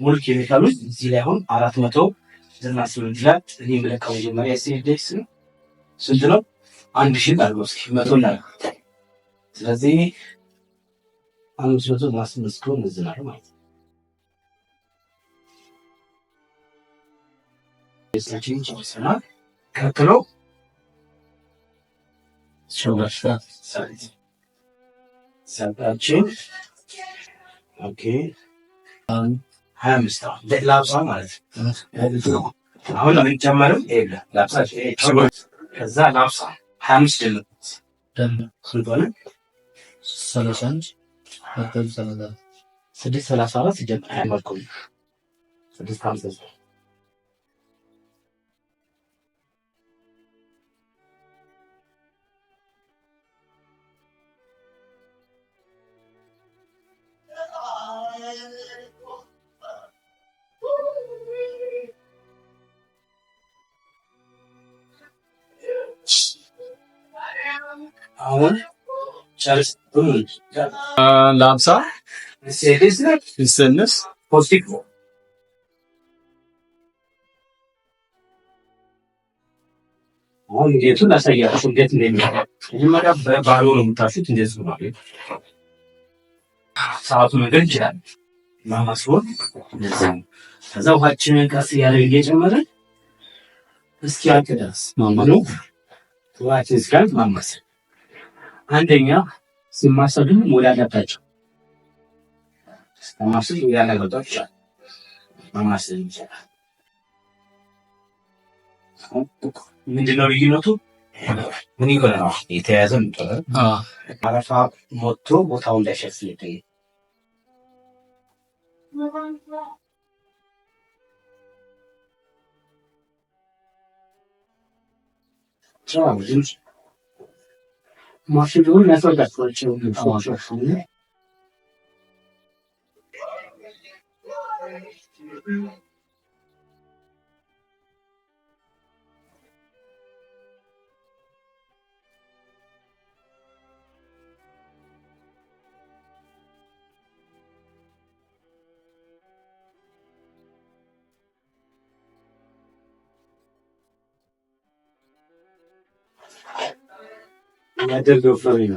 ሙሉ ኬሚካሎች እዚህ ላይ አሁን 498 ይላል። እኔ የምለካው መጀመሪያ ኤስኤልኤክስ ስንት ነው? 1000 አድርገው እስኪ 100 ላይ ስለዚህ 500 ማስመስከው እንዝናል ማለት ነው። የስታችን ጨርሰና ቀጥሎ ሰልጣችን ኦኬ 25 ላብሳ ማለት ነው። አሁን ለምንጨመርም ይሄ ላብሳ ከዛ ላብሳ 25 ደም ስለሆነ 31 634 ሲጀምር አይመልኩም 650 አሁን ጨርስ ላምሳ ሲሰንስ ፖስቲክ አሁን እንዴቱን ላሳያችሁ እንዴት እንደሚሆን መጀመሪያ በባዶ ነው የምታሹት። እንደዚህ ነው ማለት ሰዓቱ ነገር ይችላል ማማስቦን እንደዚህ ነው። ከዛ ውሃችንን ቀስ እያለ እየጨመረን እስኪያልቅ ድረስ ማማሉ ውሃችን እስኪያልቅ ማማሰል። አንደኛ ሲማሰሉ ወደ አለባቸው ማማሰል ያላገጣው ይችላል ማማሰል ይችላል። ምንድነው ልዩነቱ? ምን ይሆናል? የተያዘ ምጥረ አረፋ ሞቶ ቦታው እንዳይሸፍን ይተይ ማሽኑን ያስወጣቸው ያደርገው ፍሬና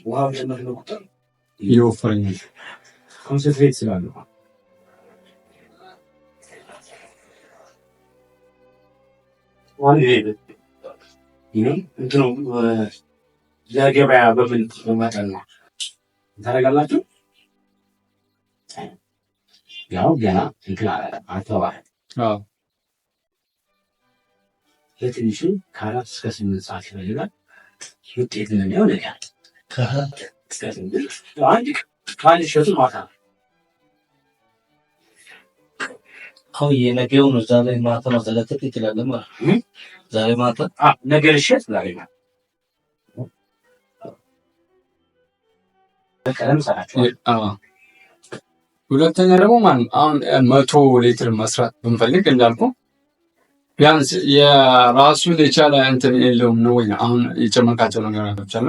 ዋው ለማለት ይወፈረኛል ኮንሰንትሬት ስላለው እንትኑ ለገበያ በምን መጠን ነው ታደርጋላችሁ? ያው ገና እንትን አልተባለ ለትንሹ ከ4 እስከ 8 ሰዓት ይፈልጋል። ውጤት ምን ያው ነገር አንድ ሸቱ ማታ አው የነገው ነው። ዛሬ ማታ ነው ዘለተት ይችላል ማለት ዛሬ ማታ ነገ ልሸት ዛሬ ማታ በቀለም ሰራቸው። ሁለተኛ ደግሞ አሁን 100 ሊትር መስራት ብንፈልግ እንዳልኩ ቢያንስ የራሱን የቻለ እንትን የለውም ነው ወይ? አሁን የጨመርካቸው ነገሮች አሉ።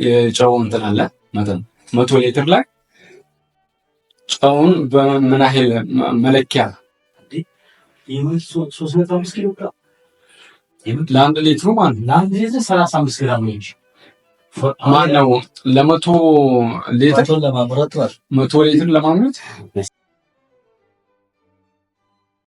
የጨው እንትን አለ መጠን 100 ሊትር ላይ ጨውን በምን ያህል መለኪያ ለአንድ ሊትሩ ማለት ነው። ለአንድ ሊትር 35 ግራም ነው እንጂ ማነው ለ100 ሊትር ለማምረት 100 ሊትር ለማምረት